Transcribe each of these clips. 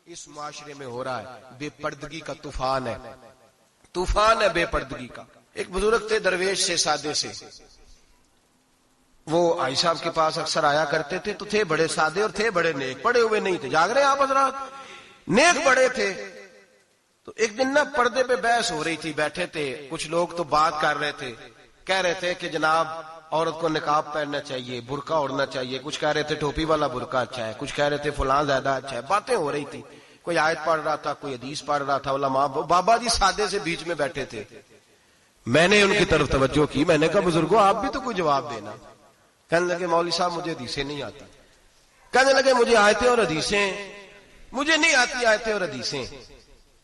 اس معاشرے میں ہو رہا ہے، بے پردگی کا طوفان ہے، طوفان ہے بے پردگی کا۔ ایک بزرگ تھے درویش سے، سادے سے، وہ آئی صاحب کے پاس اکثر آیا کرتے تھے، تو تھے بڑے سادے اور تھے بڑے نیک، پڑے ہوئے نہیں تھے، جاگ رہے ہیں آپ حضرات، نیک بڑے تھے۔ تو ایک دن نا پردے پہ بحث ہو رہی تھی، بیٹھے تھے کچھ لوگ تو بات کر رہے تھے، کہہ رہے تھے کہ جناب عورت کو نقاب پہننا چاہیے، برقع اوڑھنا چاہیے، کچھ کہہ رہے تھے ٹوپی والا برقع اچھا ہے، کچھ کہہ رہے تھے فلاں زیادہ اچھا ہے، باتیں ہو رہی تھی، کوئی آیت پڑھ رہا تھا، کوئی حدیث پڑھ رہا تھا، علماء بابا جی سادے سے بیچ میں بیٹھے تھے۔ میں نے ان کی طرف توجہ کی، میں نے کہا بزرگوں آپ بھی تو کوئی جواب دینا۔ کہنے لگے مولوی صاحب مجھے حدیثیں نہیں آتی، کہنے لگے مجھے آیتیں اور حدیثیں مجھے نہیں آتی، آیتیں اور حدیثیں،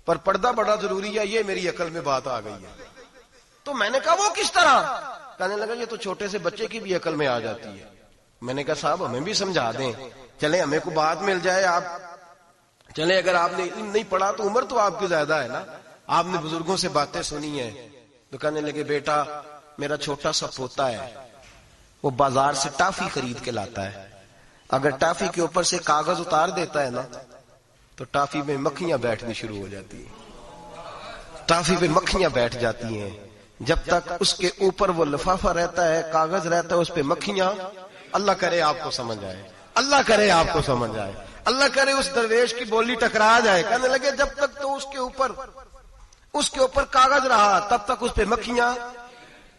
پر پردہ بڑا ضروری ہے، یہ میری عقل میں بات آ گئی ہے۔ تو میں نے کہا وہ کس طرح؟ کہنے لگا یہ تو چھوٹے سے بچے کی بھی عقل میں آ جاتی ہے۔ میں نے کہا صاحب ہمیں بھی سمجھا دیں، چلیں ہمیں کو بات مل جائے، آپ چلیں، اگر آپ نے علم نہیں پڑھا تو عمر تو آپ کی زیادہ ہے نا، آپ نے بزرگوں سے باتیں سنی ہیں۔ تو کہنے لگے بیٹا میرا چھوٹا سا پوتا ہے، وہ بازار سے ٹافی خرید کے لاتا ہے، اگر ٹافی کے اوپر سے کاغذ اتار دیتا ہے نا تو ٹافی میں مکھیاں بیٹھنی شروع ہو جاتی ہیں، ٹافی پہ مکھیاں بیٹھ جاتی ہیں، جب تک اس کے اوپر وہ لفافہ رہتا ہے، کاغذ رہتا ہے، اس پہ مکھیاں، اللہ کرے آپ کو سمجھ آئے، اللہ کرے آپ کو سمجھ آئے، اللہ کرے اس درویش کی بولی ٹکرا جائے۔ کہنے لگے جب تک تو اس کے اوپر کاغذ رہا تب تک اس پہ مکھیاں،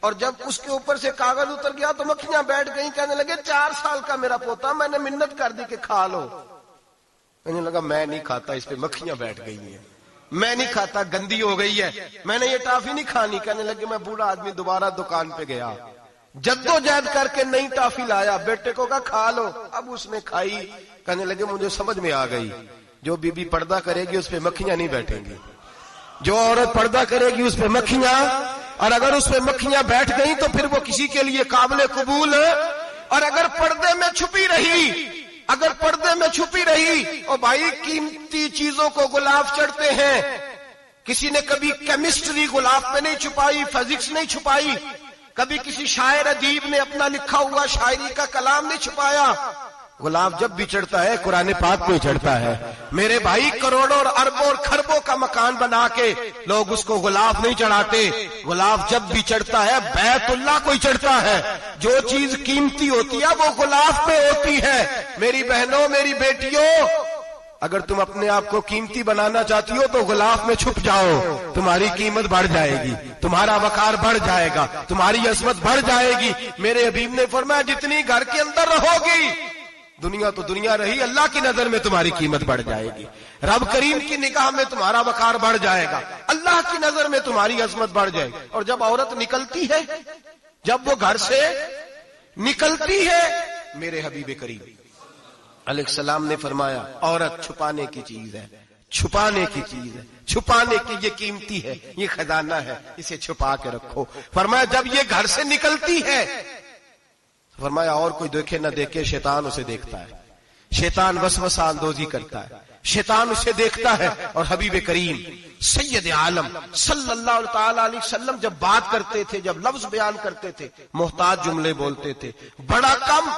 اور جب اس کے اوپر سے کاغذ اتر گیا تو مکھیاں بیٹھ گئیں۔ کہنے لگے 4 سال کا میرا پوتا، میں نے منت کر دی کہ کھا لو، کہنے لگا میں نہیں کھاتا، اس پہ مکھیاں بیٹھ گئی ہیں، میں نہیں کھاتا، گندی ہو گئی ہے، میں نے یہ ٹافی نہیں کھانی۔ کہنے لگے میں بوڑھا آدمی دوبارہ دکان پہ گیا، جدوجہد کر کے نئی ٹافی لایا، بیٹے کو کہا کھا لو، اب اس نے کھائی۔ کہنے لگے مجھے سمجھ میں آ گئی، جو بی بی پردہ کرے گی اس پہ مکھیاں نہیں بیٹھیں گی، جو عورت پردہ کرے گی اس پہ مکھیاں، اور اگر اس پہ مکھیاں بیٹھ گئیں تو پھر وہ کسی کے لیے قابل قبول ہے، اور اگر پردے میں چھپی رہی اور بھائی قیمتی چیزوں کو غلاف چڑھتے ہیں، کسی نے کبھی کیمسٹری غلاف پہ نہیں چھپائی، فزکس نہیں چھپائی، کبھی کسی شاعر ادیب نے اپنا لکھا ہوا شاعری کا کلام نہیں چھپایا، غلاف جب بھی چڑھتا ہے قرآن پاک پہ چڑھتا ہے۔ میرے بھائی کروڑوں اور اربوں اور خربوں کا مکان بنا کے لوگ اس کو غلاف نہیں چڑھاتے، غلاف جب بھی چڑھتا ہے بیت اللہ کو ہی چڑھتا ہے، جو چیز قیمتی ہوتی ہے وہ غلاف پہ ہوتی ہے۔ میری بہنوں میری بیٹیوں، اگر تم اپنے آپ کو قیمتی بنانا چاہتی ہو تو غلاف میں چھپ جاؤ، تمہاری قیمت بڑھ جائے گی، تمہارا وقار بڑھ جائے گا، تمہاری عظمت بڑھ جائے گی۔ میرے حبیب نے فرمایا جتنی گھر کے اندر رہو گی، دنیا تو دنیا رہی، اللہ کی نظر میں تمہاری قیمت بڑھ جائے گی، رب کریم کی نگاہ میں تمہارا وقار بڑھ جائے گا، اللہ کی نظر میں تمہاری عظمت بڑھ جائے گی۔ اور جب عورت نکلتی ہے، جب وہ گھر سے نکلتی ہے، میرے حبیب کریم علیہ السلام نے فرمایا عورت چھپانے کی چیز ہے، چھپانے کی چیز ہے، چھپانے کی، یہ قیمتی ہے، یہ خزانہ ہے، اسے چھپا کے رکھو۔ فرمایا جب یہ گھر سے نکلتی ہے، فرمایا اور کوئی دیکھے نہ دیکھے شیطان اسے دیکھتا ہے، شیطان وسوسہ اندوزی کرتا ہے، شیطان اسے دیکھتا ہے۔ اور حبیب کریم سید عالم صلی اللہ تعالی علیہ وسلم جب بات کرتے تھے، جب لفظ بیان کرتے تھے، محتاط جملے بولتے تھے، بڑا کم،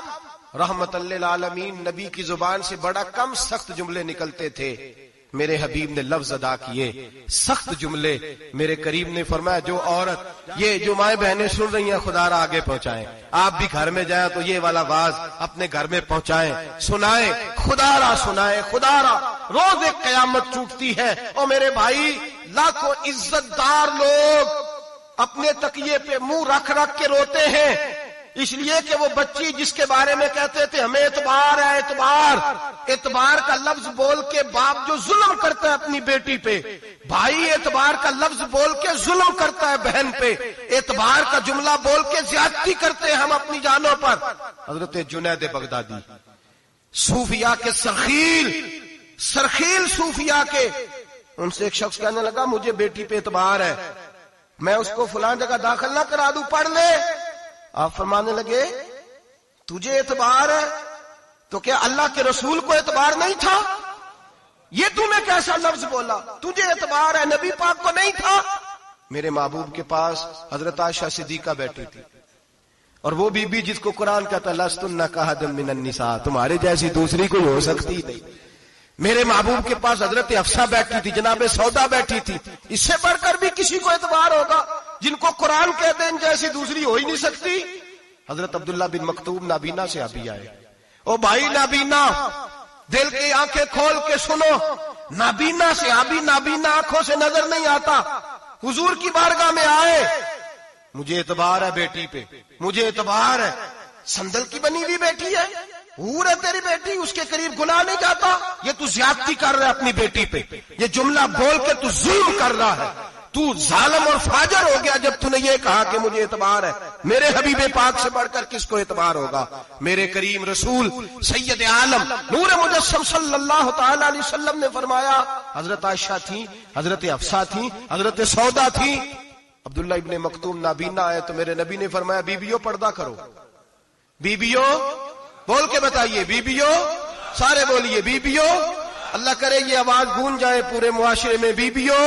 رحمت للعالمین نبی کی زبان سے بڑا کم سخت جملے نکلتے تھے، میرے حبیب نے لفظ ادا کیے سخت جملے۔ میرے کریم نے فرمایا جو عورت، یہ جو مائیں بہنیں سن رہی ہیں خدا را آگے پہنچائیں، آپ بھی گھر میں جائیں تو یہ والا واز اپنے گھر میں پہنچائیں، سنائیں، خدا را سنائیں، خدا را۔ روز ایک قیامت ٹوٹتی ہے اور میرے بھائی لاکھوں عزت دار لوگ اپنے تکیے پہ منہ رکھ رکھ کے روتے ہیں، اس لیے کہ وہ بچی جس کے بارے میں کہتے تھے ہمیں اعتبار ہے، اعتبار کا لفظ بول کے باپ جو ظلم کرتا ہے اپنی بیٹی پہ، بھائی اعتبار کا لفظ بول کے ظلم کرتا ہے بہن پہ، اعتبار کا جملہ بول کے زیادتی کرتے ہیں ہم اپنی جانوں پر۔ حضرت جنید بغدادی صوفیاء کے سرخیل صوفیاء کے، ان سے ایک شخص کہنے لگا مجھے بیٹی پہ اعتبار ہے، میں اس کو فلاں جگہ داخل نہ کرا دوں، پڑھ لے۔ آپ فرمانے لگے تجھے اعتبار ہے تو کیا اللہ کے رسول کو اعتبار نہیں تھا؟ یہ تو نے کیسا لفظ بولا؟ تجھے اعتبار ہے، نبی پاک کو نہیں تھا؟ میرے محبوب کے پاس حضرت عائشہ صدیقہ بیٹھی تھی، اور وہ بی بی جس کو قرآن کہتا لستن کاحد من النساء، تمہارے جیسی دوسری کوئی ہو سکتی نہیں، میرے محبوب کے پاس حضرت حفصہ بیٹھی تھی، جناب سودا بیٹھی تھی، اس سے بڑھ کر بھی کسی کو اعتبار ہوگا؟ جن کو قرآن کہتے ہیں ان جیسی دوسری ہو ہی نہیں سکتی۔ حضرت عبداللہ بن مکتوم نابینا سے ابھی آئے، او بھائی نابینا، دل کی آنکھیں کھول کے سنو، نابینا سے ابھی نابینا آنکھوں سے نظر نہیں آتا، حضور کی بارگاہ میں آئے، مجھے اعتبار ہے بیٹی پہ، مجھے اعتبار ہے، سندل کی بنی ہوئی بیٹی ہے، حور ہے تیری بیٹی، اس کے قریب گناہ نہیں جاتا، یہ تو زیادتی کر رہا ہے اپنی بیٹی پہ، یہ جملہ بول کے تو ظلم کر رہا ہے، تو ظالم اور فاجر ہو گیا جب تو نے یہ کہا کہ مجھے اعتبار ہے۔ میرے حبیب پاک سے بڑھ کر کس کو اعتبار ہوگا؟ میرے کریم رسول سید عالم نور مجسم صلی اللہ تعالی علیہ وسلم نے فرمایا، حضرت عائشہ تھیں، حضرت حفصہ تھیں، حضرت سودا تھیں، عبداللہ ابن مکتوم نابینا آئے تو میرے نبی نے فرمایا بیبیوں پردہ کرو، بیبیوں بول کے بتائیے، بیبیوں سارے بولیے، بیبیوں، اللہ کرے یہ آواز گونج جائے پورے معاشرے میں، بیبیوں،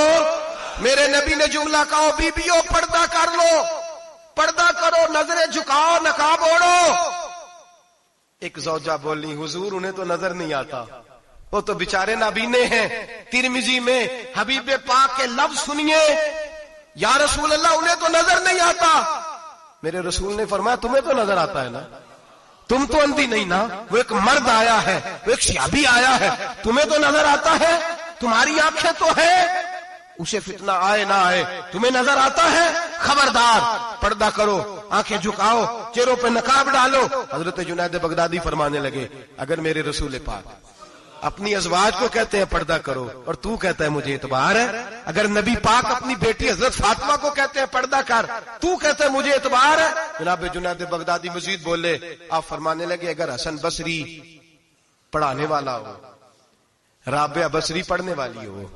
میرے نبی نے جملہ کہا بیبیوں پردہ کر لو، پردہ کرو، نظریں جھکاؤ، نقاب اوڑھو۔ ایک زوجہ بولی حضور انہیں تو نظر نہیں آتا، وہ تو بیچارے نابینے ہیں۔ ترمذی میں حبیب پاک کے لفظ سنیے، یا رسول اللہ انہیں تو نظر نہیں آتا، میرے رسول نے فرمایا تمہیں تو نظر آتا ہے نا، تم تو اندھی نہیں نا، وہ ایک مرد آیا ہے، وہ ایک صحابی آیا ہے، تمہیں تو نظر آتا ہے، تمہاری آنکھیں تو ہیں، اسے فتنہ آئے نہ آئے تمہیں نظر آتا ہے، خبردار پردہ کرو، آنکھیں جھکاؤ، چہروں پہ نقاب ڈالو۔ حضرت جنید بغدادی فرمانے لگے اگر میرے رسول پاک اپنی ازواج کو کہتے ہیں پردہ کرو اور تو کہتا ہے مجھے اعتبار ہے، اگر نبی پاک اپنی بیٹی حضرت فاطمہ کو کہتے ہیں پردہ کر، تو کہتا ہے مجھے اعتبار ہے۔ جناب جنید بغدادی مزید بولے، آپ فرمانے لگے اگر حسن بصری پڑھانے والا ہو، رابعہ بصری پڑھنے والی ہو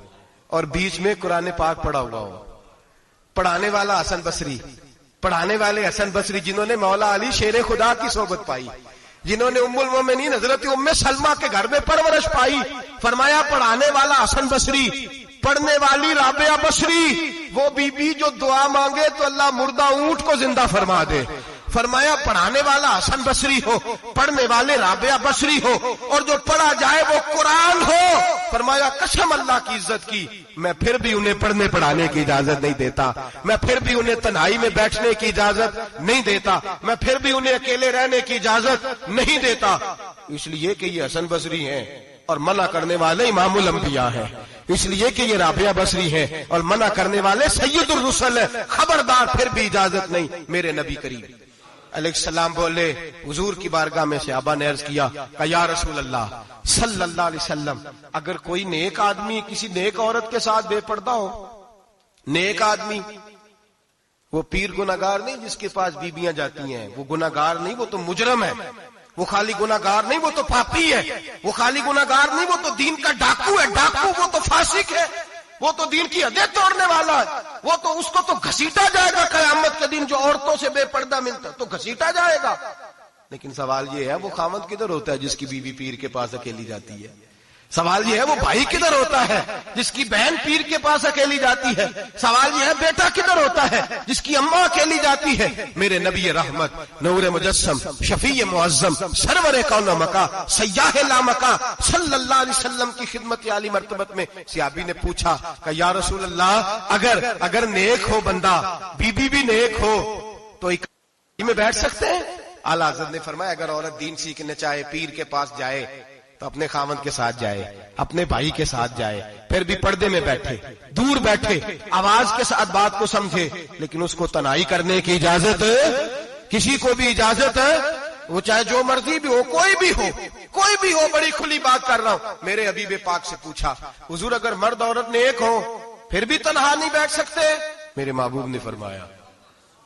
اور بیچ میں قرآن پاک پڑھا ہوا ہو، پڑھانے والا حسن بصری، پڑھانے والے حسن بصری جنہوں نے مولا علی شیر خدا کی صحبت پائی، جنہوں نے ام المومنین حضرت ام سلمہ کے گھر میں پرورش پائی، فرمایا پڑھانے والا حسن بصری، پڑھنے والی رابعہ بصری، وہ بی بی جو دعا مانگے تو اللہ مردہ اونٹ کو زندہ فرما دے۔ فرمایا پڑھانے والا حسن بصری ہو، پڑھنے والے رابعہ بصری ہو، اور جو پڑھا جائے وہ قرآن ہو۔ فرمایا قسم اللہ کی عزت کی میں پھر بھی انہیں پڑھنے پڑھانے کی اجازت نہیں دیتا، میں پھر بھی انہیں تنہائی میں بیٹھنے کی اجازت نہیں دیتا، میں پھر بھی انہیں اکیلے رہنے کی اجازت نہیں دیتا، اس لیے کہ یہ حسن بصری ہیں اور منع کرنے والے امام الانبیاء ہیں، اس لیے کہ یہ رابعہ بصری ہیں اور منع کرنے والے سید الرسل ہیں، خبردار پھر بھی اجازت نہیں۔ میرے نبی کریم علیہ السلام بولے، حضور کی بارگاہ میں صحابہ نے عرض کیا کہ یا رسول اللہ صلی اللہ علیہ وسلم اگر کوئی نیک آدمی کسی نیک عورت کے ساتھ بے پردہ ہو، نیک آدمی وہ پیر گناہگار نہیں جس کے پاس بیویاں جاتی ہیں، وہ گناہگار نہیں، وہ تو مجرم ہے، وہ خالی گناہگار نہیں، وہ تو پاپی ہے، وہ خالی گناہگار نہیں، وہ تو دین کا ڈاکو ہے، ڈاکو وہ تو فاسق ہے، وہ تو دین کی حدیں توڑنے والا ہے، وہ تو اس کو تو گھسیٹا جائے گا قیامت کے دن، جو عورتوں سے بے پردہ ملتا تو گھسیٹا جائے گا۔ لیکن سوال یہ ہے وہ خاوند کدھر ہوتا ہے جس کی بیوی پیر کے پاس اکیلی جاتی ہے؟ سوال یہ ہے وہ بھائی کدھر ہوتا ہے جس کی بہن پیر کے پاس اکیلی جاتی ہے؟ سوال یہ ہے بیٹا کدھر ہوتا ہے جس کی اماں اکیلی جاتی ہے؟ میرے نبی رحمت نور مجسم شفیع معظم سرور کون مکا سیاح لامکا صلی اللہ علیہ وسلم کی خدمت عالی مرتبت میں صحابی نے پوچھا کہ یا رسول اللہ اگر نیک ہو بندہ، بیوی بھی نیک ہو تو ایک میں بیٹھ سکتے ہیں؟ اعلیٰ حضرت نے فرمایا اگر عورت دین سیکھنے چاہے پیر کے پاس جائے تو اپنے خاوند کے ساتھ جائے، اپنے بھائی کے ساتھ جائے، پھر بھی پردے میں بیٹھے، دور بیٹھے، آواز کے ساتھ بات کو سمجھے، لیکن اس کو تنہائی کرنے کی اجازت کسی کو بھی اجازت ہے، وہ چاہے جو مرضی بھی ہو، کوئی بھی ہو، بڑی کھلی بات کر رہا ہوں۔ میرے حبیب پاک سے پوچھا حضور اگر مرد عورت نیک ہو پھر بھی تنہا نہیں بیٹھ سکتے؟ میرے محبوب نے فرمایا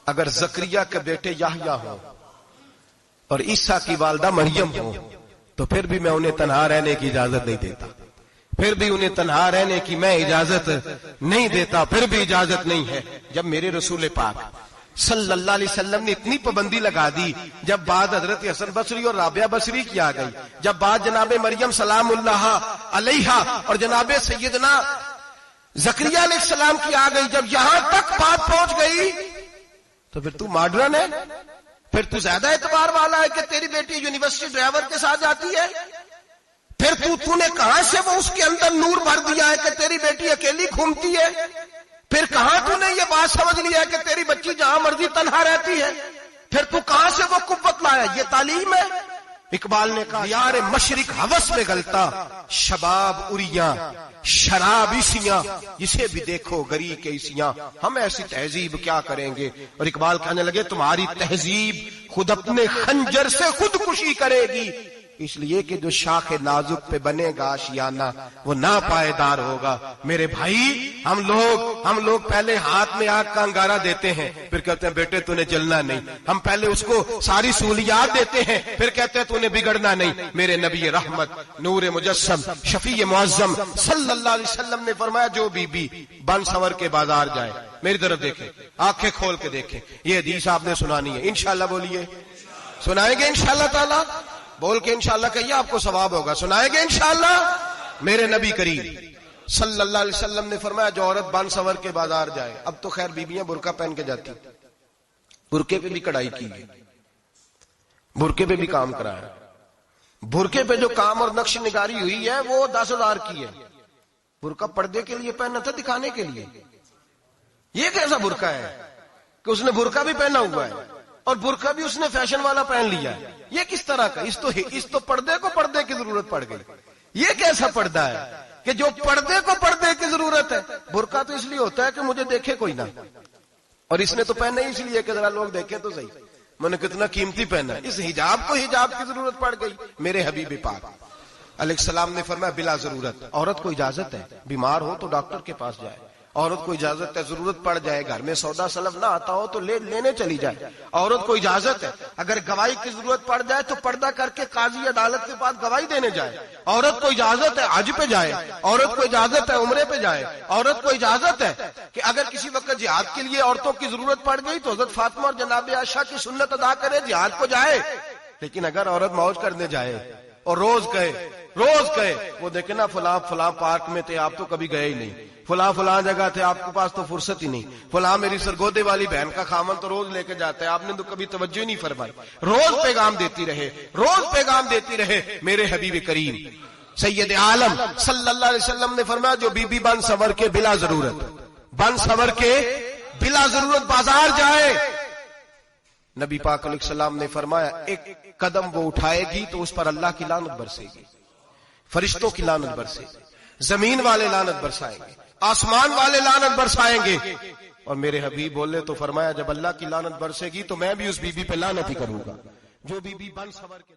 اگر زکریا کے بیٹے یحییٰ ہو اور عیسیٰ کی والدہ مریم ہو تو پھر بھی میں انہیں تنہا رہنے کی اجازت نہیں دیتا، پھر بھی انہیں تنہا رہنے کی میں اجازت نہیں دیتا، پھر بھی اجازت نہیں ہے۔ جب میرے رسول پاک صلی اللہ علیہ وسلم نے اتنی پابندی لگا دی، جب بات حضرت حسن بصری اور رابعہ بصری کی آ گئی، جب بات جناب مریم سلام اللہ علیہا اور جناب سیدنا زکریا علیہ السلام کی آ گئی، جب یہاں تک بات پہنچ گئی تو پھر تو ماڈرن ہے، پھر تو زیادہ اعتبار والا ہے کہ تیری بیٹی یونیورسٹی ڈرائیور کے ساتھ جاتی ہے، پھر تو نے کہاں سے وہ اس کے اندر نور بھر دیا ہے کہ تیری بیٹی اکیلی گھومتی ہے؟ پھر کہاں تو نے یہ بات سمجھ لیا ہے کہ تیری بچی جہاں مرضی تنہا رہتی ہے؟ پھر تو کہاں سے وہ قوت لایا؟ یہ تعلیم ہے؟ اقبال نے کہا یار مشرق ہوس میں گلتا شباب اریاں شراب اسیاں جسے بھی دیکھو گری کے اسیاں، ہم ایسی تہذیب کیا کریں گے؟ اور اقبال کہنے لگے تمہاری تہذیب خود اپنے خنجر سے خودکشی کرے گی، اس لیے کہ جو شاخ نازک پہ بنے گا آشیانہ وہ ناپائیدار ہوگا۔ میرے بھائی ہم لوگ پہلے ہاتھ میں آگ کا انگارہ دیتے ہیں، پھر کہتے ہیں بیٹے تو نے جلنا نہیں۔ ہم پہلے اس کو ساری سہولیات دیتے ہیں، پھر کہتے ہیں تو نے بگڑنا نہیں۔ میرے نبی رحمت نور مجسم شفیع معظم صلی اللہ علیہ وسلم نے فرمایا جو بی بی بن سنور کے بازار جائے، میری طرف دیکھیں، آنکھیں کھول کے دیکھیں، یہ حدیث آپ نے سنانی ہے۔ انشاءاللہ بولیے، سنائیں گے انشاءاللہ تعالی؟ بول کے انشاءاللہ کہیے، آپ کو ثواب ہوگا۔ سنائیں گے انشاءاللہ؟ میرے نبی کریم صلی اللہ علیہ وسلم نے فرمایا جو عورت بن سنور کے بازار جائے، اب تو خیر بیویاں برقع پہن کے جاتی، برقعے پہ بھی کڑھائی کی گئی، برقعے پہ بھی کام کرایا، برقعے پہ جو کام اور نقش نگاری ہوئی ہے وہ 10,000 کی ہے۔ برقع پردے کے لیے پہننا تھا، دکھانے کے لیے۔ یہ کیسا برقع ہے کہ اس نے برقع بھی پہنا ہوا ہے اور برقع بھی اس نے فیشن والا پہن لیا ہے؟ یہ کس طرح کا؟ اس تو پردے کو پردے کی ضرورت پڑ گئی۔ یہ کیسا پردہ ہے کہ جو پردے کو پردے کی ضرورت ہے؟ برقع تو اس لیے ہوتا ہے کہ مجھے دیکھے کوئی نہ، اور اس نے تو پہنا ہی اس لیے کہ ذرا لوگ دیکھیں تو صحیح میں نے کتنا قیمتی پہنا ہے۔ اس حجاب کو حجاب کی ضرورت پڑ گئی۔ میرے حبیب پاک علیہ السلام نے فرمایا بلا ضرورت، عورت کو اجازت ہے بیمار ہو تو ڈاکٹر کے پاس جائے، عورت کو اجازت ہے ضرورت پڑ جائے گھر میں سودا سلف نہ آتا ہو تو لینے چلی جائے، عورت کو اجازت ہے اگر گواہی کی ضرورت پڑ جائے تو پردہ کر کے قاضی عدالت کے پاس گواہی دینے جائے، عورت کو اجازت ہے حج پہ جائے، عورت کو اجازت ہے عمرے پہ جائے، عورت کو اجازت ہے کہ اگر کسی وقت جہاد کے لیے عورتوں کی ضرورت پڑ گئی تو حضرت فاطمہ اور جناب عائشہ کی سنت ادا کرے، جہاد کو جائے۔ لیکن اگر عورت موج کرنے جائے اور روز کہے وہ دیکھیں نا فلاں پارک میں تھے آپ تو کبھی گئے ہی نہیں، فلاں جگہ تھے آپ کے پاس تو فرصت ہی نہیں، فلاں میری سرگودے والی بہن کا خامن تو روز لے کے جاتا ہے آپ نے تو کبھی توجہ ہی نہیں فرمائی۔ روز پیغام دیتی رہے۔ میرے حبیب کریم سید عالم صلی اللہ علیہ وسلم نے فرمایا جو بی بی بن سنور کے بلا ضرورت بازار جائے، نبی پاک علیہ السلام نے فرمایا ایک قدم وہ اٹھائے گی تو اس پر اللہ کی لعنت برسے گی، فرشتوں کی لعنت برسے گی، زمین والے لعنت برسائیں گے، آسمان والے لعنت برسائیں گے۔ اور میرے حبیب بولے تو فرمایا جب اللہ کی لعنت برسے گی تو میں بھی اس بی بی پہ لعنت ہی کروں گا جو بی بی بن سنور کے